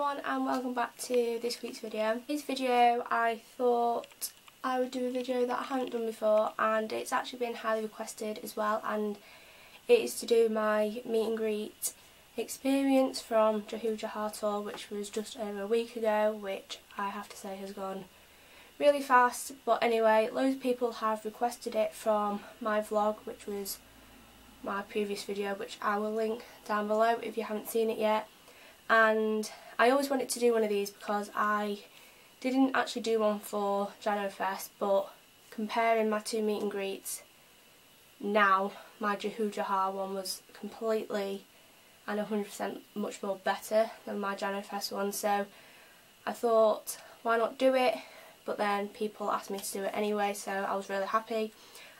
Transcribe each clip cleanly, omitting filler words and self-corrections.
everyone and welcome back to this week's video. This video I thought I would do a video that I haven't done before, and it's actually been highly requested as well, and it is to do my meet and greet experience from Jahoo Jahaa tour, which was just over a week ago, which I have to say has gone really fast. But anyway, loads of people have requested it from my vlog, which was my previous video, which I will link down below if you haven't seen it yet. And I always wanted to do one of these because I didn't actually do one for Jahoo Fest, but comparing my two meet and greets now, my Jahoo Jahaa one was completely and 100% much more better than my Jahoo Fest one, so I thought why not do it. But then people asked me to do it anyway, so I was really happy.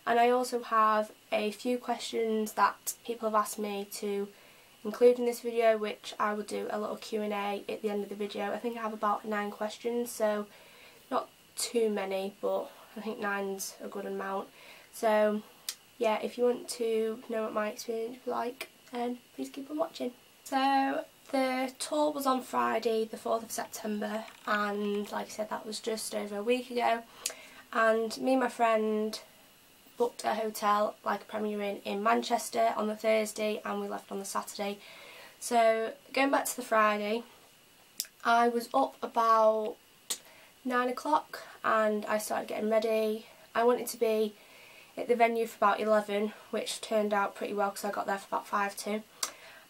And I also have a few questions that people have asked me to include in this video, which I will do a little Q&A at the end of the video. I think I have about 9 questions, so not too many, but I think 9's a good amount. So yeah, if you want to know what my experience was like, then please keep on watching. So the tour was on Friday the 4th of September, and like I said, that was just over a week ago, and me and my friend booked a hotel, like a Premier Inn, in Manchester on the Thursday, and we left on the Saturday. So going back to the Friday, I was up about 9 o'clock and I started getting ready. I wanted to be at the venue for about 11, which turned out pretty well because I got there for about 5 to.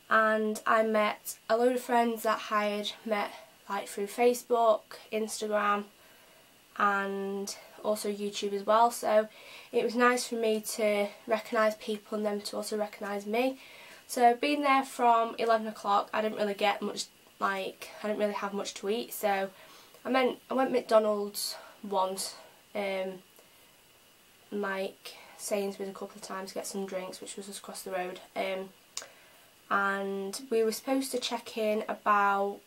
And I met a load of friends that I had met like through Facebook, Instagram, and also YouTube as well, so it was nice for me to recognise people and them to also recognise me. So being there from 11 o'clock, I didn't really get much, I didn't really have much to eat, so I went McDonald's once, like Sainsbury's a couple of times to get some drinks, which was just across the road, and we were supposed to check in about,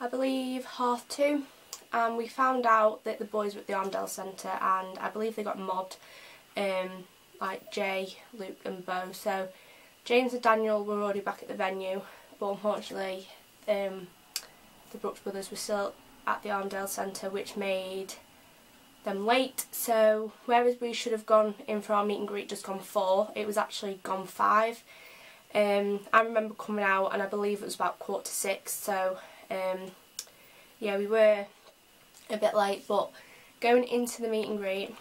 I believe, 2:30. And we found out that the boys were at the Armadale Centre, and I believe they got mobbed, like Jay, Luke and Bo. So James and Daniel were already back at the venue, but unfortunately the Brooks brothers were still at the Armadale Centre, which made them late. So whereas we should have gone in for our meet and greet just gone 4, it was actually gone 5. I remember coming out and I believe it was about 5:45, so yeah, we were a bit late. But going into the meet and greet,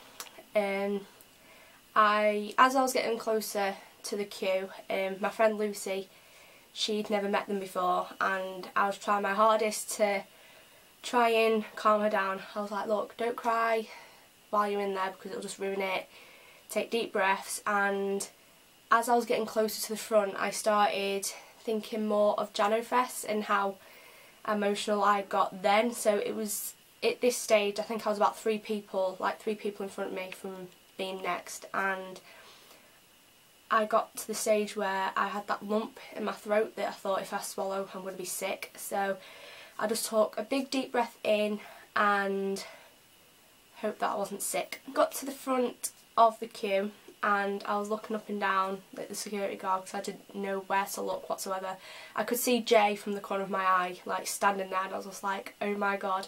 as I was getting closer to the queue, my friend Lucy, she'd never met them before, and I was trying my hardest to try and calm her down. I was like, look, don't cry while you're in there because it'll just ruin it. Take deep breaths. And as I was getting closer to the front, I started thinking more of Jahoo Fest and how emotional I got then. So it was at this stage, I think I was about 3 people in front of me from being next, and I got to the stage where I had that lump in my throat that I thought if I swallow I'm going to be sick. So I just took a big deep breath in and hoped that I wasn't sick. Got to the front of the queue and I was looking up and down at the security guard because I didn't know where to look whatsoever. I could see Jay from the corner of my eye, like standing there, and I was just like, oh my god.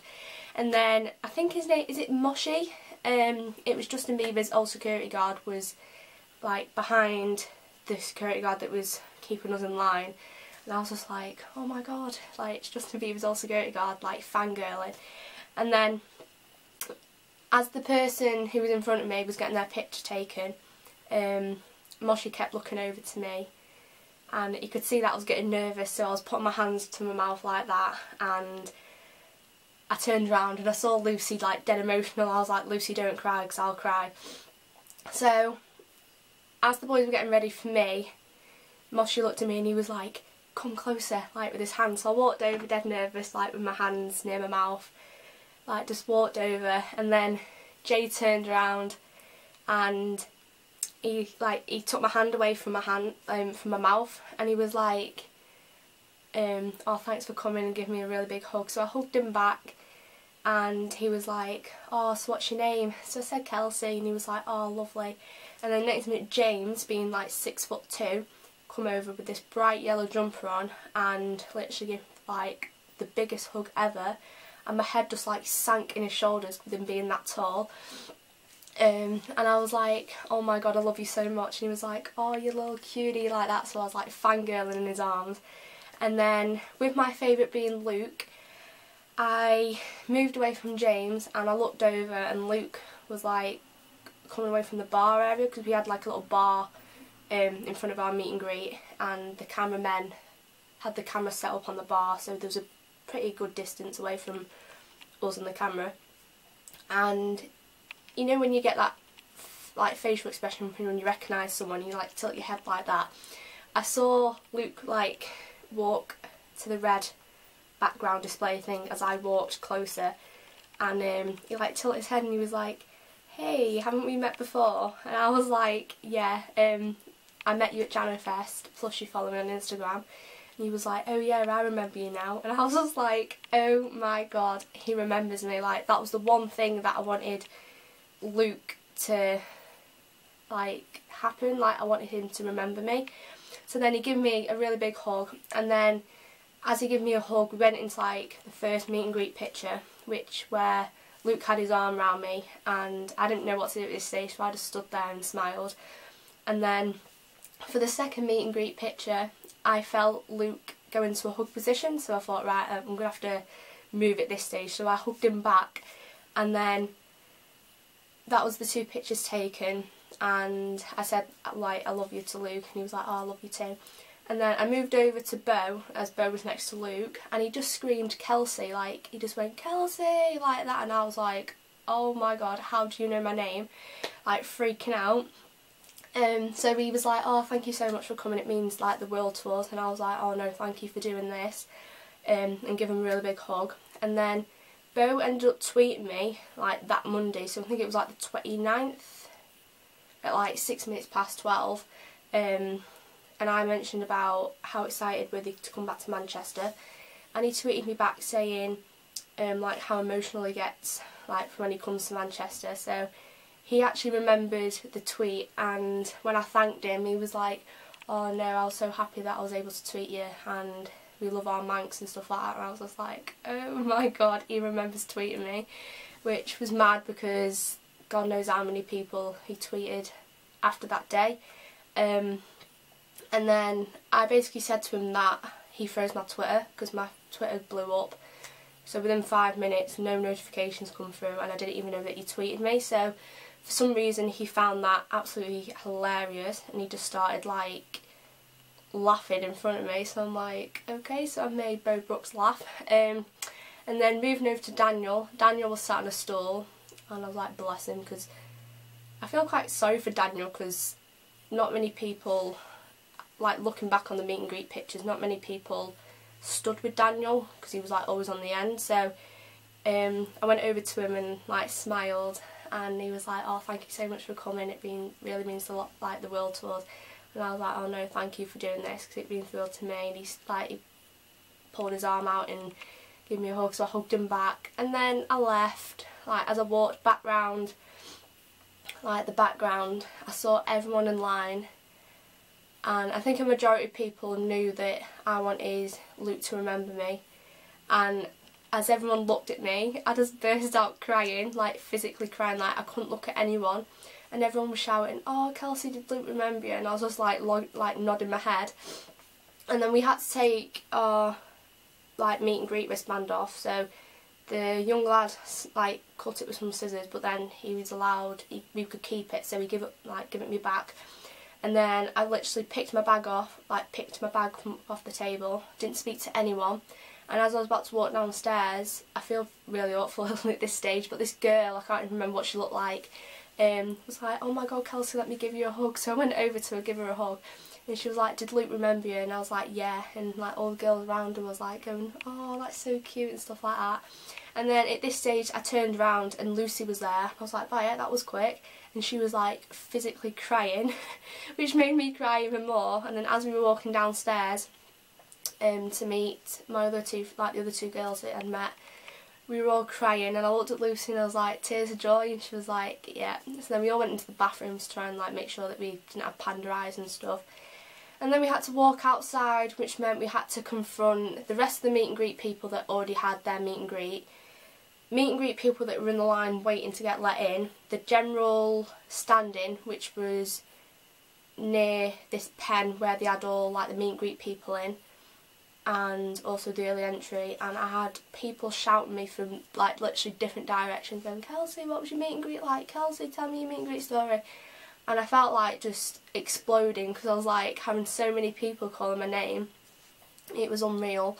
And then I think his name, is it Moshi? It was Justin Bieber's old security guard, was like behind the security guard that was keeping us in line, and I was just like, oh my god, like it's Justin Bieber's old security guard, like fangirling. And then as the person who was in front of me was getting their picture taken, Moshi kept looking over to me, and you could see that I was getting nervous, so I was putting my hands to my mouth like that, and I turned around and I saw Lucy like dead emotional. I was like, Lucy, don't cry because I'll cry. So as the boys were getting ready for me, Moshi looked at me and he was like, come closer, like with his hands. So I walked over dead nervous, like with my hands near my mouth, like just walked over, and then Jay turned around and he took my hand away from my mouth, and he was like, oh, thanks for coming, and giving me a really big hug. So I hugged him back, and he was like, oh, so what's your name? So I said Kelsea, and he was like, oh, lovely. And then next minute, James, being like 6'2", come over with this bright yellow jumper on, and literally like the biggest hug ever, and my head just like sank in his shoulders with him being that tall. And I was like, oh my god, I love you so much. And he was like, oh, you little cutie, like that. So I was like fangirling in his arms. And then with my favourite being Luke, I moved away from James and I looked over and Luke was like coming away from the bar area, because we had like a little bar in front of our meet and greet, and the cameramen had the camera set up on the bar, so there was a pretty good distance away from us and the camera. And you know when you get that like facial expression when you recognise someone, you like tilt your head like that. I saw Luke like walk to the red background display thing as I walked closer, and he like tilted his head and he was like, hey, haven't we met before? And I was like, yeah, I met you at Jahoo Fest, plus you follow me on Instagram. And he was like, oh yeah, I remember you now. And I was just like, oh my god, he remembers me. Like, that was the one thing that I wanted Luke to like happen. Like, I wanted him to remember me. So then he gave me a really big hug, and then as he gave me a hug, we went into like the first meet and greet picture, where Luke had his arm around me, and I didn't know what to do at this stage, so I just stood there and smiled. And then for the second meet and greet picture, I felt Luke go into a hug position, so I thought, right, I'm going to have to move at this stage. So I hugged him back, and then that was the two pictures taken, and I said, like, I love you to Luke, and he was like, oh, I love you too. And then I moved over to Beau, as Beau was next to Luke, and he just screamed Kelsey, like, he just went, Kelsey, like that, and I was like, oh my god, how do you know my name? Like, freaking out. So he was like, oh, thank you so much for coming, it means like the world to us. And I was like, oh no, thank you for doing this, and give him a really big hug. And then Beau ended up tweeting me like that Monday, so I think it was like the 29th at like 12:06. And I mentioned about how excited we were to come back to Manchester, and he tweeted me back saying like how emotional he gets like when he comes to Manchester. So he actually remembered the tweet, and when I thanked him, he was like, oh no, I was so happy that I was able to tweet you, and we love our Manx and stuff like that. And I was just like, oh my god, he remembers tweeting me, which was mad because God knows how many people he tweeted after that day. And then I basically said to him that he froze my Twitter because my Twitter blew up. So within 5 minutes, no notifications come through, and I didn't even know that he tweeted me. So for some reason he found that absolutely hilarious, and he just started like laughing in front of me. So I'm like, okay, so I've made Beau Brooks laugh. And then moving over to Daniel. Daniel was sat on a stool, and I was like, bless him, because I feel quite sorry for Daniel, because not many people, like looking back on the meet and greet pictures, not many people stood with Daniel because he was like always on the end. So I went over to him and like smiled, and he was like, oh, thank you so much for coming, it really means a lot, like the world to us. And I was like, oh no, thank you for doing this, because it means the world to me. And he pulled his arm out and gave me a hug, so I hugged him back. And then I left. Like, as I walked back round like the background, I saw everyone in line, and I think a majority of people knew that I wanted Luke to remember me. And as everyone looked at me, I just burst out crying, like physically crying, like I couldn't look at anyone. And everyone was shouting, oh, Kelsey, did Luke remember you? And I was just like nodding my head. And then we had to take our like meet and greet wristband off. So the young lad like cut it with some scissors, but then he was allowed, we could keep it, so he gave it me back. And then I literally picked my bag off, off the table, didn't speak to anyone. And as I was about to walk downstairs, I feel really awful at this stage, but this girl, I can't even remember what she looked like, was like, oh my god, Kelsey, let me give you a hug. So I went over to her, give her a hug, and she was like, did Luke remember you? And I was like, yeah. And like all the girls around her was like going, oh, that's so cute and stuff like that. And then at this stage I turned around and Lucy was there. I was like, yeah, that was quick. And she was like physically crying, which made me cry even more. And then as we were walking downstairs to meet my other two, like the other two girls that I'd met, we were all crying, and I looked at Lucy and I was like, tears of joy, and she was like, yeah. So then we all went into the bathrooms to try and like make sure that we didn't have panda eyes and stuff. And then we had to walk outside, which meant we had to confront the rest of the meet and greet people that already had their meet and greet people that were in the line waiting to get let in, the general standing, which was near this pen where they had all like the meet and greet people in, and also the early entry. And I had people shouting me from like literally different directions going, "Kelsey, what was your meet and greet like? Kelsey, tell me your meet and greet story." And I felt like just exploding because I was like having so many people calling my name. It was unreal.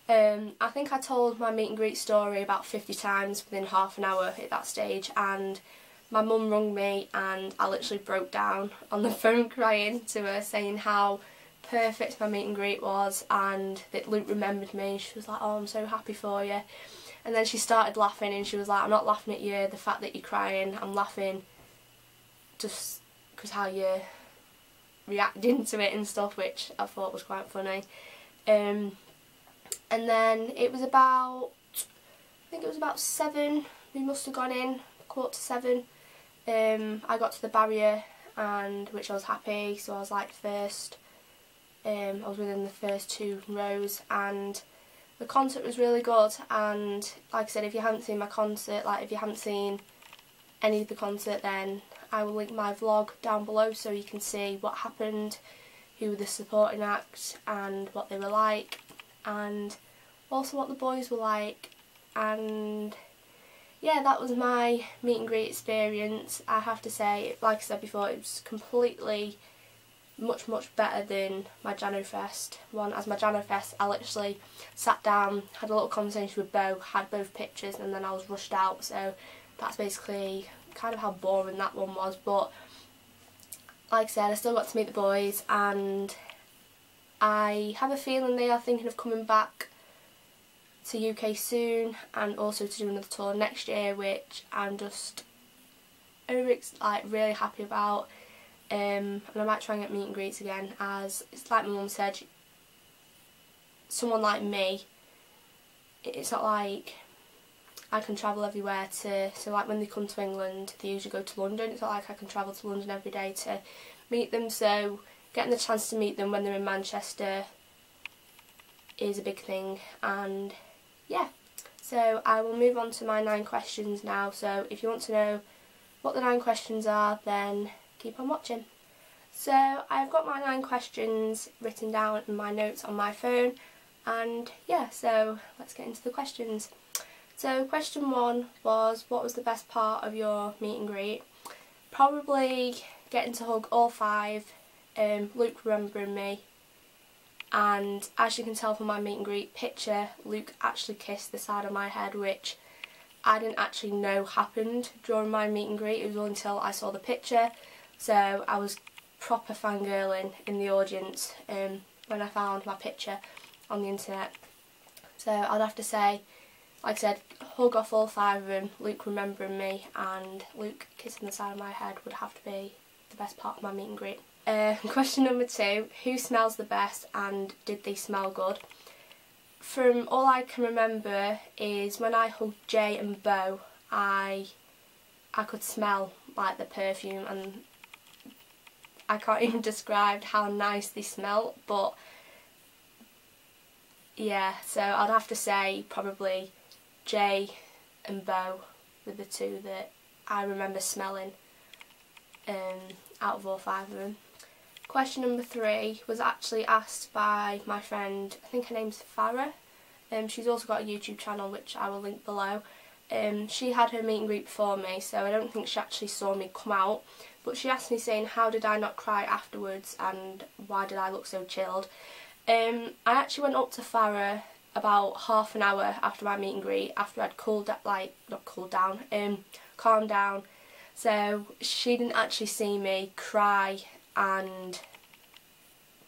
I think I told my meet and greet story about 50 times within half an hour at that stage, and my mum rung me and I literally broke down on the phone crying to her, saying how perfect my meet and greet was and that Luke remembered me. She was like, "Oh, I'm so happy for you." And then she started laughing and she was like, "I'm not laughing at you, the fact that you're crying, I'm laughing just because how you're reacting to it and stuff," which I thought was quite funny. And then it was about, I think it was about 7, we must have gone in, 6:45. I got to the barrier, and which I was happy, so I was like first. I was within the first 2 rows, and the concert was really good. And like I said, if you haven't seen my concert, like if you haven't seen any of the concert, then I will link my vlog down below so you can see what happened, who were the supporting act and what they were like, and also what the boys were like. And yeah, that was my meet and greet experience. I have to say, like I said before, it was completely much better than my Jahoo Fest one. As my Jahoo Fest, I literally sat down, had a little conversation with Bo, had both pictures, and then I was rushed out. So that's basically kind of how boring that one was. But like I said, I still got to meet the boys, and I have a feeling they are thinking of coming back to UK soon, and also to do another tour next year, which I'm just really happy about. And I might try and get meet and greets again, as it's like my mum said, someone like me, it's not like I can travel everywhere so like when they come to England they usually go to London. It's not like I can travel to London every day to meet them, so getting the chance to meet them when they're in Manchester is a big thing. And yeah, so I will move on to my 9 questions now. So if you want to know what the 9 questions are, then keep on watching. So I've got my 9 questions written down in my notes on my phone, and yeah, so let's get into the questions. So question 1 was, what was the best part of your meet and greet? Probably getting to hug all 5, Luke remembering me, and as you can tell from my meet and greet picture, Luke actually kissed the side of my head, which I didn't actually know happened during my meet and greet. It was until I saw the picture, so I was proper fangirling in the audience when I found my picture on the internet. So I'd have to say, like I said, hug off all 5 of them, Luke remembering me and Luke kissing the side of my head would have to be the best part of my meet and greet. Question number 2, who smells the best and did they smell good? From all I can remember is when I hugged Jay and Bo, I could smell like the perfume, and I can't even describe how nice they smell. But yeah, so I'd have to say probably Jay and Bo were the 2 that I remember smelling out of all 5 of them. Question number 3 was actually asked by my friend, I think her name's Farah. She's also got a YouTube channel which I will link below. She had her meet and greet before me, so I don't think she actually saw me come out, but she asked me saying, how did I not cry afterwards and why did I look so chilled? I actually went up to Farah about half an hour after my meet and greet, after I'd calmed down, so she didn't actually see me cry and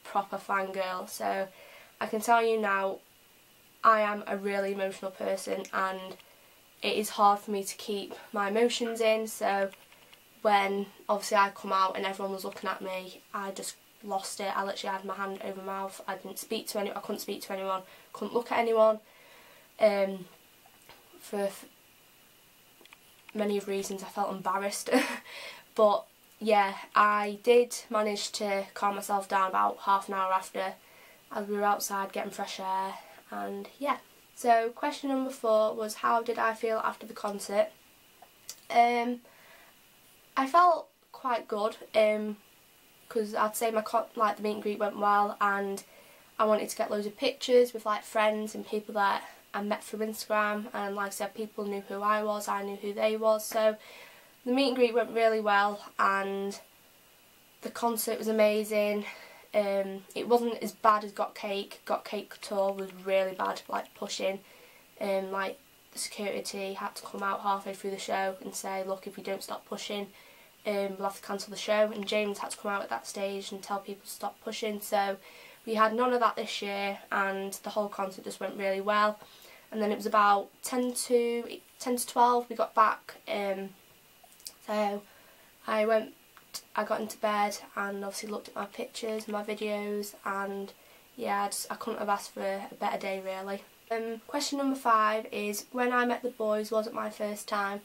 proper fangirl. So I can tell you now, I am a really emotional person and it is hard for me to keep my emotions in, so when obviously I come out and everyone was looking at me, I just lost it. I literally had my hand over my mouth. I couldn't speak to anyone, couldn't look at anyone, for many of reasons I felt embarrassed. But yeah, I did manage to calm myself down about half an hour after, as we were outside getting fresh air, and yeah. So question number 4 was, how did I feel after the concert? I felt quite good, because I'd say the meet and greet went well, and I wanted to get loads of pictures with like friends and people that I met through Instagram, and like I said, people knew who I was, I knew who they was, so the meet and greet went really well, and the concert was amazing. It wasn't as bad as Got Cake. Got Cake tour was really bad, like pushing. Like the security had to come out halfway through the show and say, look, if you don't stop pushing, we'll have to cancel the show. And James had to come out at that stage and tell people to stop pushing. So we had none of that this year, and the whole concert just went really well. And then it was about 10 to 12 we got back. So I got into bed and obviously looked at my pictures, my videos, and yeah, I couldn't have asked for a better day really. Question number 5 is, when I met the boys, was it my first time?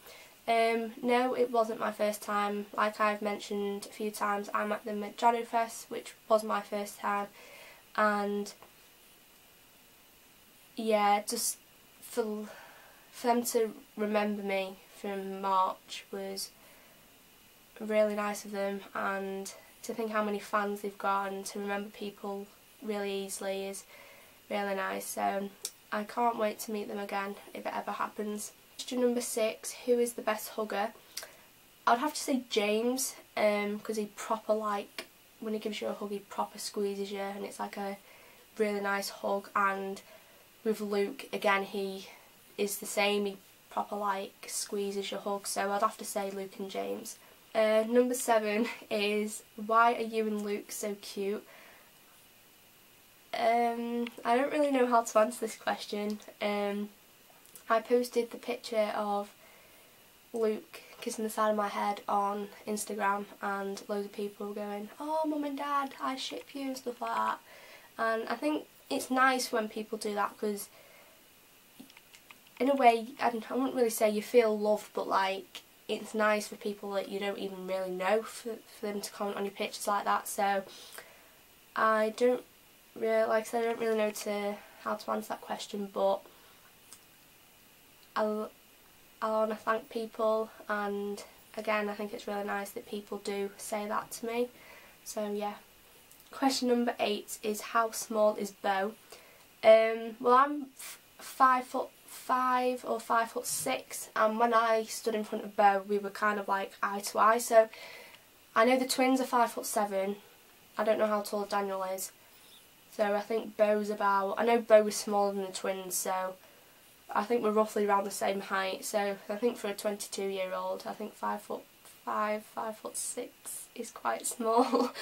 No, it wasn't my first time. Like I've mentioned a few times, I met them at Jahoo Fest, which was my first time, and yeah, just for them to remember me from March was really nice of them, and to think how many fans they've got and to remember people really easily is really nice. So I can't wait to meet them again if it ever happens. Question number 6, who is the best hugger? I would have to say James, because he proper, like, when he gives you a hug, he proper squeezes you, and it's like a really nice hug. And with Luke, again, he is the same, he proper like squeezes your hug, so I'd have to say Luke and James. Number 7 is, why are you and Luke so cute? I don't really know how to answer this question. I posted the picture of Luke kissing the side of my head on Instagram, and loads of people were going, oh mum and dad, I ship you and stuff like that. And I think it's nice when people do that, because in a way, I wouldn't really say you feel loved, but like, it's nice for people that you don't even really know for them to comment on your pictures like that. So I don't really, like I said, I don't really know how to answer that question, but I want to thank people, and again, I think it's really nice that people do say that to me. So yeah. Question number 8 is, how small is Bo? Well, I'm 5'5" or 5'6", and when I stood in front of Bo, we were kind of like eye to eye. So I know the twins are 5'7". I don't know how tall Daniel is. So I think Bo's about, I know Bo was smaller than the twins, so I think we're roughly around the same height. So I think for a 22-year-old, I think 5'5", 5'6" is quite small.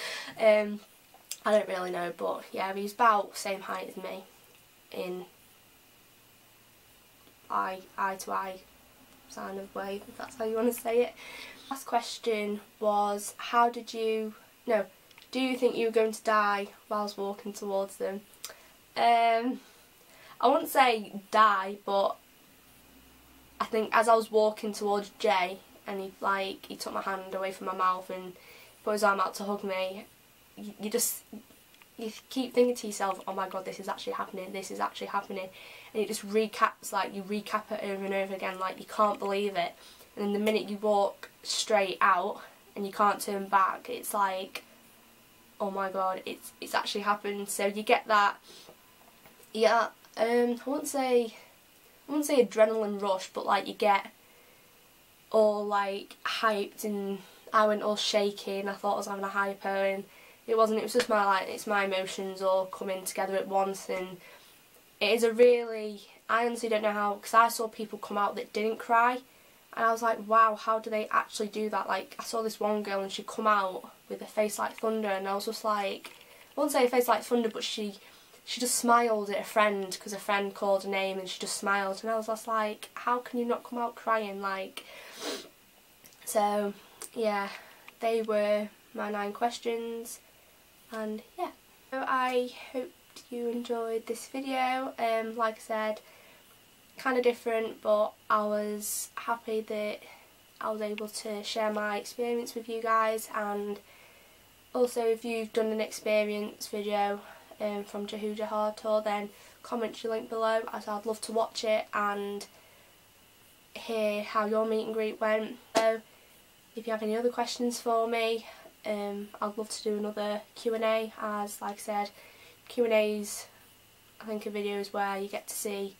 I don't really know, but yeah, he's about the same height as me in eye to eye kind of way, if that's how you want to say it. Last question was, do you think you were going to die whilst walking towards them? I wouldn't say die, but I think as I was walking towards Jay, and he took my hand away from my mouth and put his arm out to hug me, you keep thinking to yourself, oh my god, this is actually happening, this is actually happening, and it just recaps, like you recap it over and over again, like you can't believe it. And then the minute you walk straight out and you can't turn back, it's like, oh my god, it's actually happened. So you get that, yeah, I wouldn't say adrenaline rush, but like you get all like hyped, and I went all shaky and I thought I was having a hypo, and it wasn't. It was just it's my emotions all coming together at once, and it is I honestly don't know how, because I saw people come out that didn't cry, and I was like, wow, how do they actually do that? Like, I saw this one girl and she'd come out with a face like thunder, and I was just like, I wouldn't say a face like thunder, but she just smiled at a friend because a friend called her name, and she just smiled, and I was just like, how can you not come out crying? Like, so yeah, they were my 9 questions, and yeah. So I hope you enjoyed this video. Like I said, kind of different, but I was happy that I was able to share my experience with you guys, and also if you've done an experience video from Jahoo Jahaa tour, then comment your link below, as I'd love to watch it and hear how your meet and greet went. So if you have any other questions for me, I'd love to do another Q&A, as like I said, Q&As I think are videos where you get to see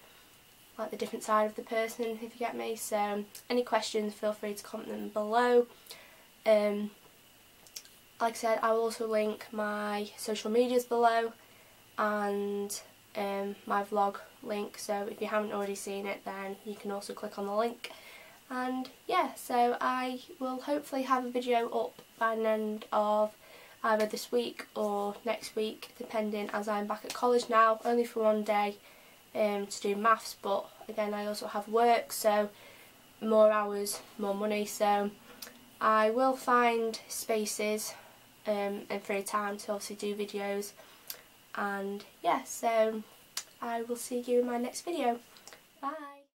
like the different side of the person, if you get me. So any questions, feel free to comment them below. Like I said, I will also link my social medias below and my vlog link, so if you haven't already seen it then you can also click on the link. And yeah, so I will hopefully have a video up by the end of either this week or next week, depending, as I'm back at college now, only for one day to do maths, but again I also have work, so more hours, more money, so I will find spaces and free time to obviously do videos. And yeah, so I will see you in my next video. Bye!